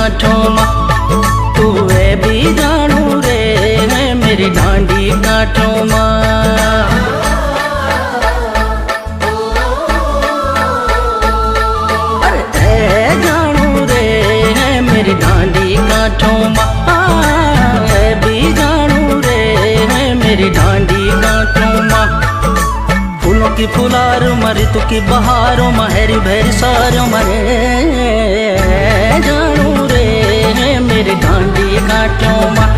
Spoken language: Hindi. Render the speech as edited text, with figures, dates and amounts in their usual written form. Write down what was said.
कांठों माँ। तू है भी जानू रे है मेरी डांडी कांठों माँ। डांडी कांठों माँ है भी जानू रे है मेरी डांडी कांठों माँ। फूलों की फुलार ऋतु की बहारों माँ हेरी भैरी सारों माँ जानू रे है मेरी डांडी कांठों माँ।